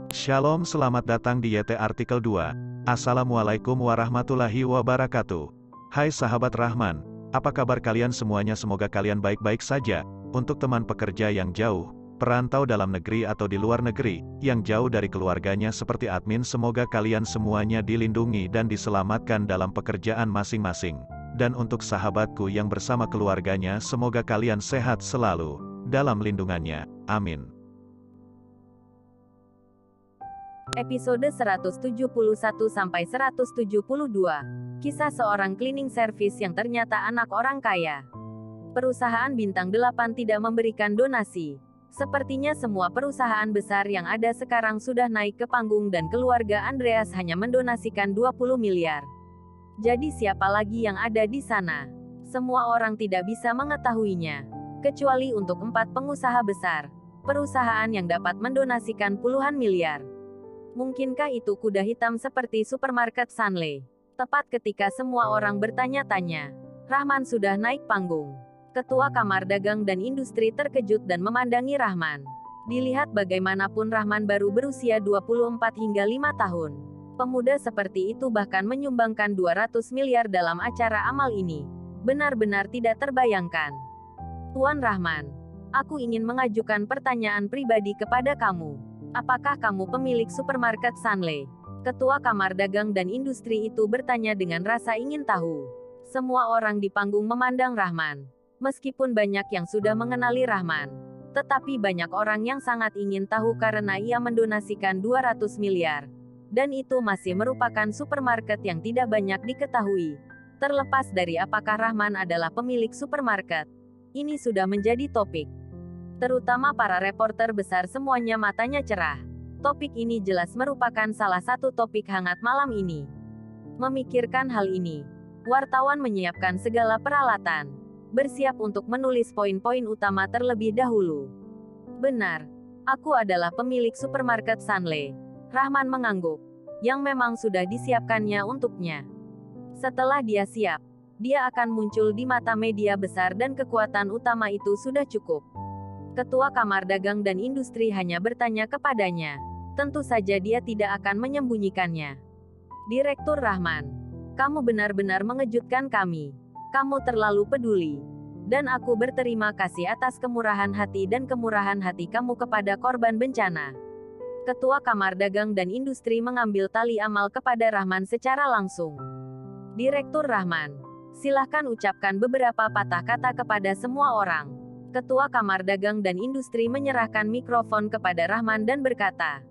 Shalom, selamat datang di YT Artikel 2. Assalamualaikum warahmatullahi wabarakatuh. Hai sahabat Rahman, apa kabar kalian semuanya? Semoga kalian baik-baik saja. Untuk teman pekerja yang jauh, perantau dalam negeri atau di luar negeri, yang jauh dari keluarganya seperti admin, semoga kalian semuanya dilindungi dan diselamatkan dalam pekerjaan masing-masing. Dan untuk sahabatku yang bersama keluarganya, semoga kalian sehat selalu dalam lindungannya. Amin. Episode 171-172. Kisah seorang cleaning service yang ternyata anak orang kaya. Perusahaan bintang 8 tidak memberikan donasi. Sepertinya semua perusahaan besar yang ada sekarang sudah naik ke panggung dan keluarga Andreas hanya mendonasikan 20 miliar. Jadi siapa lagi yang ada di sana? Semua orang tidak bisa mengetahuinya. Kecuali untuk 4 pengusaha besar. Perusahaan yang dapat mendonasikan puluhan miliar. Mungkinkah itu kuda hitam seperti supermarket Sunley? Tepat ketika semua orang bertanya-tanya, Rahman sudah naik panggung. Ketua Kamar Dagang dan Industri terkejut dan memandangi Rahman. Dilihat bagaimanapun Rahman baru berusia 24 hingga 5 tahun. Pemuda seperti itu bahkan menyumbangkan 200 miliar dalam acara amal ini. Benar-benar tidak terbayangkan. Tuan Rahman, aku ingin mengajukan pertanyaan pribadi kepada kamu. Apakah kamu pemilik supermarket Sunley? Ketua Kamar Dagang dan Industri itu bertanya dengan rasa ingin tahu. Semua orang di panggung memandang Rahman. Meskipun banyak yang sudah mengenali Rahman, tetapi banyak orang yang sangat ingin tahu karena ia mendonasikan 200 miliar. Dan itu masih merupakan supermarket yang tidak banyak diketahui. Terlepas dari apakah Rahman adalah pemilik supermarket, ini sudah menjadi topik. Terutama para reporter besar semuanya matanya cerah. Topik ini jelas merupakan salah satu topik hangat malam ini. Memikirkan hal ini, wartawan menyiapkan segala peralatan. Bersiap untuk menulis poin-poin utama terlebih dahulu. Benar, aku adalah pemilik supermarket Sunley. Rahman mengangguk. Yang memang sudah disiapkannya untuknya. Setelah dia siap, dia akan muncul di mata media besar dan kekuatan utama itu sudah cukup. Ketua Kamar Dagang dan Industri hanya bertanya kepadanya. Tentu saja dia tidak akan menyembunyikannya. Direktur Rahman, kamu benar-benar mengejutkan kami. Kamu terlalu peduli. Dan aku berterima kasih atas kemurahan hati dan kemurahan hati kamu kepada korban bencana. Ketua Kamar Dagang dan Industri mengambil tali amal kepada Rahman secara langsung. Direktur Rahman, silahkan ucapkan beberapa patah kata kepada semua orang. Ketua Kamar Dagang dan Industri menyerahkan mikrofon kepada Rahman dan berkata,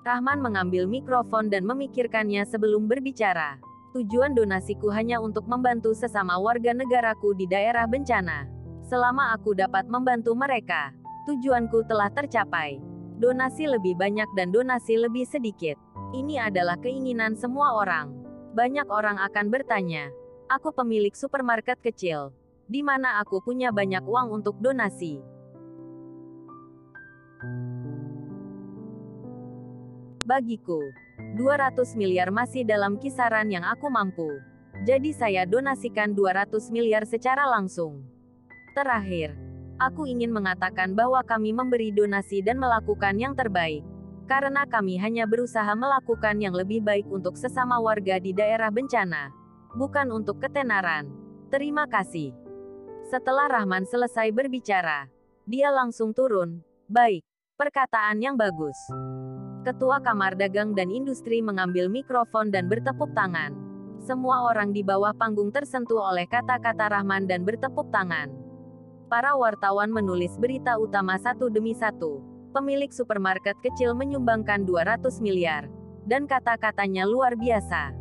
Rahman mengambil mikrofon dan memikirkannya sebelum berbicara. Tujuan donasiku hanya untuk membantu sesama warga negaraku di daerah bencana. Selama aku dapat membantu mereka, tujuanku telah tercapai. Donasi lebih banyak dan donasi lebih sedikit. Ini adalah keinginan semua orang. Banyak orang akan bertanya, aku pemilik supermarket kecil, di mana aku punya banyak uang untuk donasi. Bagiku, 200 miliar masih dalam kisaran yang aku mampu. Jadi saya donasikan 200 miliar secara langsung. Terakhir, aku ingin mengatakan bahwa kami memberi donasi dan melakukan yang terbaik. Karena kami hanya berusaha melakukan yang lebih baik untuk sesama warga di daerah bencana. Bukan untuk ketenaran. Terima kasih. Setelah Rahman selesai berbicara, dia langsung turun. Baik, perkataan yang bagus. Ketua Kamar Dagang dan Industri mengambil mikrofon dan bertepuk tangan. Semua orang di bawah panggung tersentuh oleh kata-kata Rahman dan bertepuk tangan. Para wartawan menulis berita utama satu demi satu. Pemilik supermarket kecil menyumbangkan 200 miliar. Dan kata-katanya luar biasa.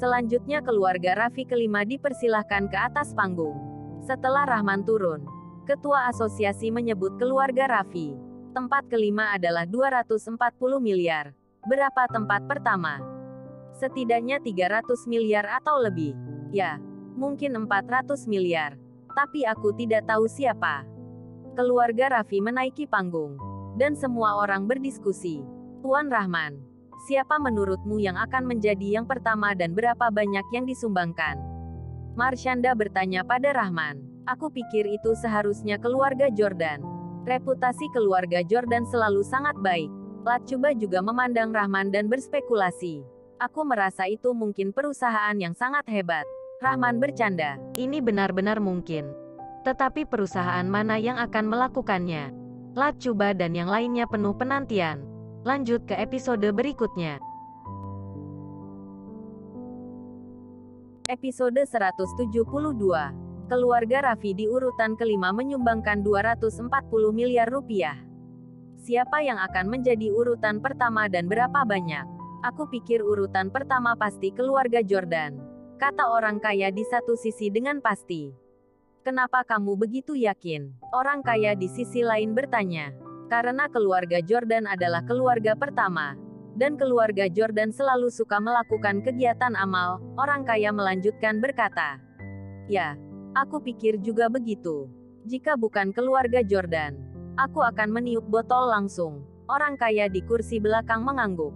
Selanjutnya keluarga Raffi kelima dipersilahkan ke atas panggung. Setelah Rahman turun, Ketua Asosiasi menyebut keluarga Raffi. Tempat kelima adalah 240 miliar. Berapa tempat pertama? Setidaknya 300 miliar atau lebih. Ya, mungkin 400 miliar. Tapi aku tidak tahu siapa. Keluarga Raffi menaiki panggung. Dan semua orang berdiskusi. Tuan Rahman, siapa menurutmu yang akan menjadi yang pertama dan berapa banyak yang disumbangkan? Marshanda bertanya pada Rahman. Aku pikir itu seharusnya keluarga Jordan. Reputasi keluarga Jordan selalu sangat baik. Lachuba juga memandang Rahman dan berspekulasi. Aku merasa itu mungkin perusahaan yang sangat hebat. Rahman bercanda. Ini benar-benar mungkin. Tetapi perusahaan mana yang akan melakukannya? Lachuba dan yang lainnya penuh penantian. Lanjut ke episode berikutnya. Episode 172. Keluarga Raffi di urutan kelima menyumbangkan 240 miliar rupiah. Siapa yang akan menjadi urutan pertama dan berapa banyak? Aku pikir urutan pertama pasti keluarga Jordan, kata orang kaya di satu sisi dengan pasti. Kenapa kamu begitu yakin? Orang kaya di sisi lain bertanya. Karena keluarga Jordan adalah keluarga pertama. Dan keluarga Jordan selalu suka melakukan kegiatan amal, orang kaya melanjutkan berkata. Ya. Aku pikir juga begitu. Jika bukan keluarga Jordan, aku akan meniup botol langsung. Orang kaya di kursi belakang mengangguk.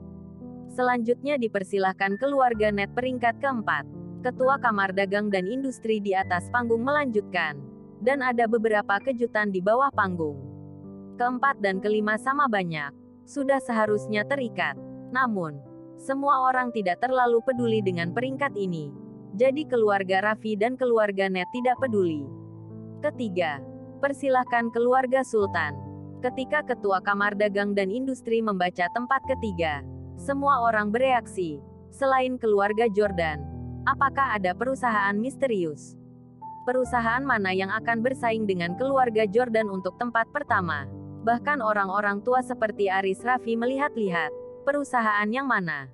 Selanjutnya dipersilahkan keluarga net peringkat keempat. Ketua Kamar Dagang dan Industri di atas panggung melanjutkan. Dan ada beberapa kejutan di bawah panggung. Keempat dan kelima sama banyak. Sudah seharusnya terikat. Namun, semua orang tidak terlalu peduli dengan peringkat ini. Jadi keluarga Raffi dan keluarga Net tidak peduli. Ketiga, persilahkan keluarga Sultan. Ketika Ketua Kamar Dagang dan Industri membaca tempat ketiga, semua orang bereaksi. Selain keluarga Jordan, apakah ada perusahaan misterius? Perusahaan mana yang akan bersaing dengan keluarga Jordan untuk tempat pertama? Bahkan orang-orang tua seperti Aris Raffi melihat-lihat, perusahaan yang mana?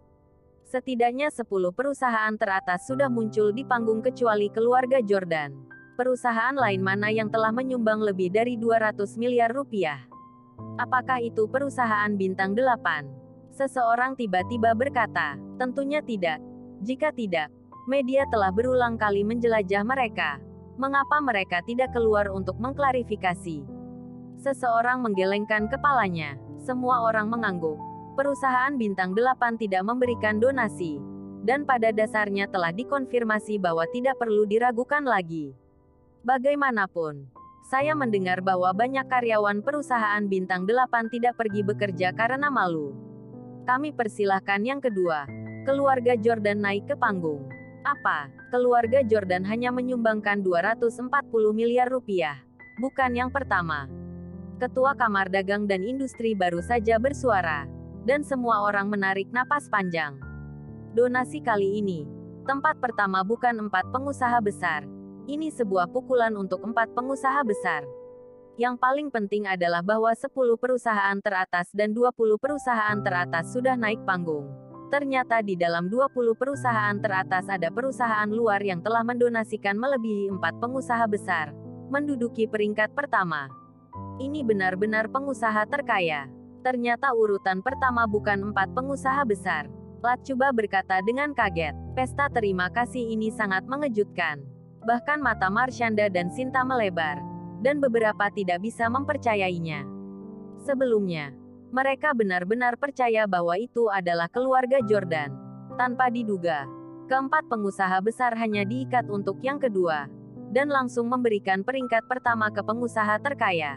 Setidaknya 10 perusahaan teratas sudah muncul di panggung kecuali keluarga Jordan. Perusahaan lain mana yang telah menyumbang lebih dari 200 miliar rupiah? Apakah itu perusahaan bintang 8? Seseorang tiba-tiba berkata, tentunya tidak. Jika tidak, media telah berulang kali menjelajah mereka. Mengapa mereka tidak keluar untuk mengklarifikasi? Seseorang menggelengkan kepalanya. Semua orang mengangguk. Perusahaan bintang 8 tidak memberikan donasi. Dan pada dasarnya telah dikonfirmasi bahwa tidak perlu diragukan lagi. Bagaimanapun, saya mendengar bahwa banyak karyawan perusahaan bintang 8 tidak pergi bekerja karena malu. Kami persilahkan yang kedua. Keluarga Jordan naik ke panggung. Apa? Keluarga Jordan hanya menyumbangkan 240 miliar rupiah. Bukan yang pertama. Ketua Kamar Dagang dan Industri baru saja bersuara. Dan semua orang menarik napas panjang. Donasi kali ini, tempat pertama bukan 4 pengusaha besar. Ini sebuah pukulan untuk 4 pengusaha besar. Yang paling penting adalah bahwa 10 perusahaan teratas dan 20 perusahaan teratas sudah naik panggung. Ternyata di dalam 20 perusahaan teratas ada perusahaan luar yang telah mendonasikan melebihi 4 pengusaha besar, menduduki peringkat pertama. Ini benar-benar pengusaha terkaya. Ternyata urutan pertama bukan 4 pengusaha besar. Lachuba berkata dengan kaget. Pesta terima kasih ini sangat mengejutkan. Bahkan mata Marshanda dan Sinta melebar. Dan beberapa tidak bisa mempercayainya. Sebelumnya, mereka benar-benar percaya bahwa itu adalah keluarga Jordan. Tanpa diduga, keempat pengusaha besar hanya diikat untuk yang kedua. Dan langsung memberikan peringkat pertama ke pengusaha terkaya.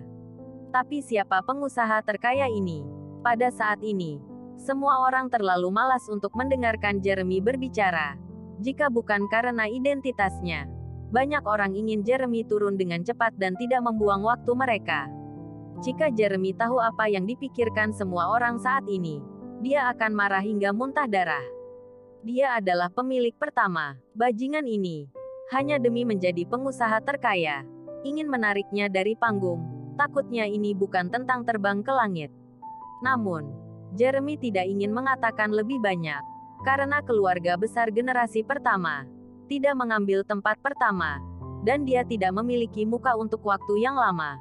Tapi siapa pengusaha terkaya ini? Pada saat ini, semua orang terlalu malas untuk mendengarkan Jeremy berbicara. Jika bukan karena identitasnya, banyak orang ingin Jeremy turun dengan cepat dan tidak membuang waktu mereka. Jika Jeremy tahu apa yang dipikirkan semua orang saat ini, dia akan marah hingga muntah darah. Dia adalah pemilik pertama, bajingan ini. Hanya demi menjadi pengusaha terkaya. Ingin menariknya dari panggung. Takutnya ini bukan tentang terbang ke langit. Namun, Jeremy tidak ingin mengatakan lebih banyak. Karena keluarga besar generasi pertama tidak mengambil tempat pertama. Dan dia tidak memiliki muka untuk waktu yang lama.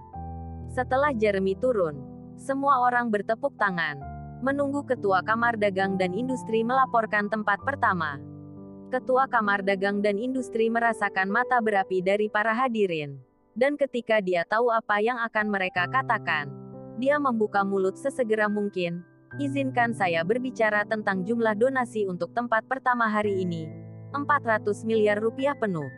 Setelah Jeremy turun, semua orang bertepuk tangan. Menunggu Ketua Kamar Dagang dan Industri melaporkan tempat pertama. Ketua Kamar Dagang dan Industri merasakan mata berapi dari para hadirin. Dan ketika dia tahu apa yang akan mereka katakan, dia membuka mulut sesegera mungkin. Izinkan saya berbicara tentang jumlah donasi untuk tempat pertama hari ini. 400 miliar rupiah penuh.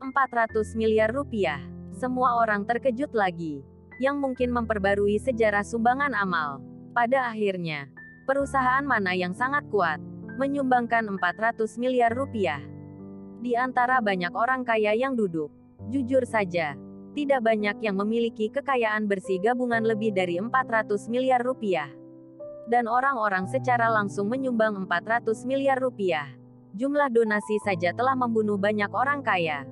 400 miliar rupiah. Semua orang terkejut lagi. Yang mungkin memperbarui sejarah sumbangan amal. Pada akhirnya, perusahaan mana yang sangat kuat, menyumbangkan 400 miliar rupiah. Di antara banyak orang kaya yang duduk, jujur saja, tidak banyak yang memiliki kekayaan bersih gabungan lebih dari 400 miliar rupiah. Dan orang-orang secara langsung menyumbang 400 miliar rupiah. Jumlah donasi saja telah membunuh banyak orang kaya.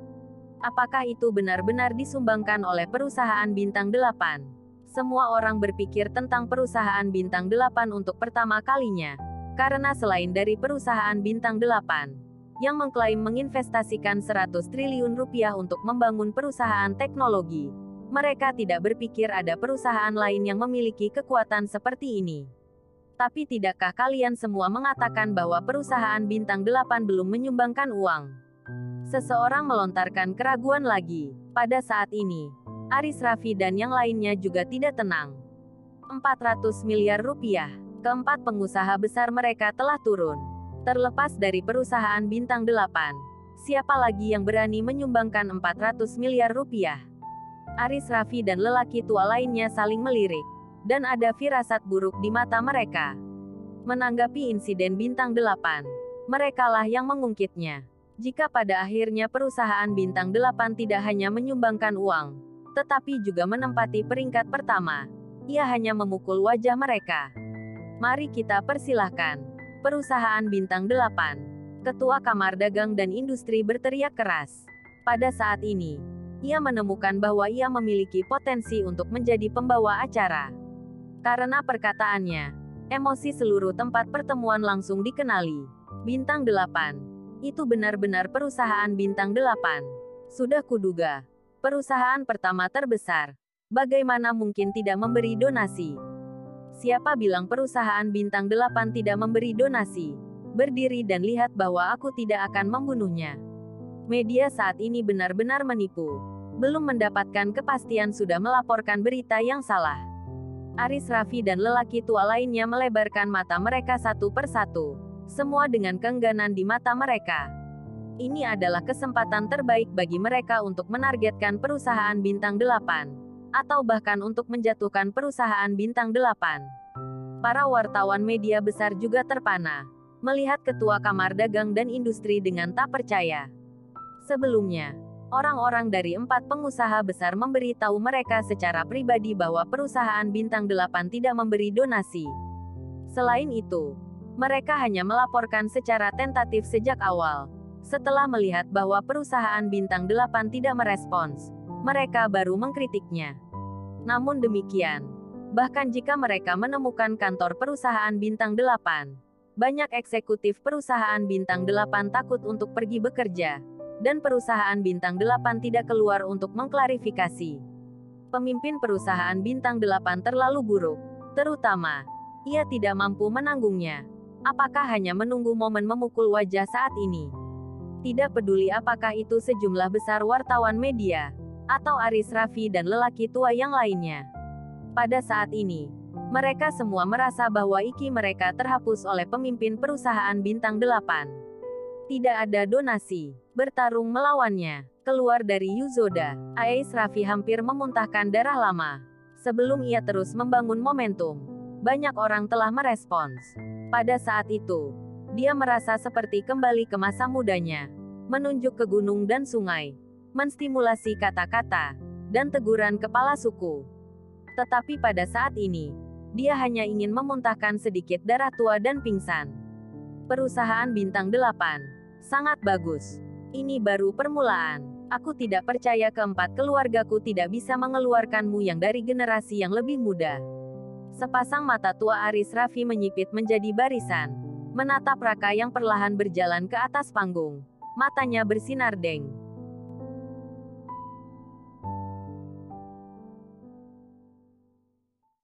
Apakah itu benar-benar disumbangkan oleh perusahaan Bintang 8? Semua orang berpikir tentang perusahaan Bintang 8 untuk pertama kalinya. Karena selain dari perusahaan Bintang 8, yang mengklaim menginvestasikan 100 triliun rupiah untuk membangun perusahaan teknologi, mereka tidak berpikir ada perusahaan lain yang memiliki kekuatan seperti ini. Tapi tidakkah kalian semua mengatakan bahwa perusahaan Bintang 8 belum menyumbangkan uang? Seseorang melontarkan keraguan lagi. Pada saat ini, Aris Raffi dan yang lainnya juga tidak tenang. 400 miliar rupiah. Keempat pengusaha besar mereka telah turun. Terlepas dari perusahaan Bintang 8, siapa lagi yang berani menyumbangkan 400 miliar rupiah? Aris Raffi dan lelaki tua lainnya saling melirik. Dan ada firasat buruk di mata mereka. Menanggapi insiden Bintang 8, merekalah yang mengungkitnya. Jika pada akhirnya perusahaan Bintang 8 tidak hanya menyumbangkan uang, tetapi juga menempati peringkat pertama, ia hanya memukul wajah mereka. Mari kita persilahkan. Perusahaan Bintang 8. Ketua Kamar Dagang dan Industri berteriak keras. Pada saat ini, ia menemukan bahwa ia memiliki potensi untuk menjadi pembawa acara. Karena perkataannya, emosi seluruh tempat pertemuan langsung dikenali. Bintang 8. Itu benar-benar perusahaan Bintang 8. Sudah kuduga. Perusahaan pertama terbesar. Bagaimana mungkin tidak memberi donasi? Siapa bilang perusahaan Bintang 8 tidak memberi donasi? Berdiri dan lihat bahwa aku tidak akan membunuhnya. Media saat ini benar-benar menipu. Belum mendapatkan kepastian sudah melaporkan berita yang salah. Aris Raffi dan lelaki tua lainnya melebarkan mata mereka satu persatu. Semua dengan keengganan di mata mereka. Ini adalah kesempatan terbaik bagi mereka untuk menargetkan perusahaan Bintang 8. Atau bahkan untuk menjatuhkan perusahaan Bintang 8. Para wartawan media besar juga terpana. Melihat Ketua Kamar Dagang dan Industri dengan tak percaya. Sebelumnya, orang-orang dari 4 pengusaha besar memberitahu mereka secara pribadi bahwa perusahaan Bintang 8 tidak memberi donasi. Selain itu, mereka hanya melaporkan secara tentatif sejak awal. Setelah melihat bahwa perusahaan Bintang 8 tidak merespons, mereka baru mengkritiknya. Namun demikian, bahkan jika mereka menemukan kantor perusahaan Bintang 8, banyak eksekutif perusahaan Bintang 8 takut untuk pergi bekerja, dan perusahaan Bintang 8 tidak keluar untuk mengklarifikasi. Pemimpin perusahaan Bintang 8 terlalu buruk, terutama, ia tidak mampu menanggungnya. Apakah hanya menunggu momen memukul wajah saat ini? Tidak peduli apakah itu sejumlah besar wartawan media, atau Aris Raffi dan lelaki tua yang lainnya. Pada saat ini, mereka semua merasa bahwa iki mereka terhapus oleh pemimpin perusahaan Bintang 8. Tidak ada donasi. Bertarung melawannya. Keluar dari Yuzoda, Aris Raffi hampir memuntahkan darah lama. Sebelum ia terus membangun momentum, banyak orang telah merespons. Pada saat itu, dia merasa seperti kembali ke masa mudanya. Menunjuk ke gunung dan sungai. Menstimulasi kata-kata, dan teguran kepala suku. Tetapi pada saat ini, dia hanya ingin memuntahkan sedikit darah tua dan pingsan. Perusahaan Bintang 8. Sangat bagus. Ini baru permulaan. Aku tidak percaya keempat keluargaku tidak bisa mengeluarkanmu yang dari generasi yang lebih muda. Sepasang mata tua Aris Raffi menyipit menjadi barisan. Menatap Raka yang perlahan berjalan ke atas panggung. Matanya bersinar deng.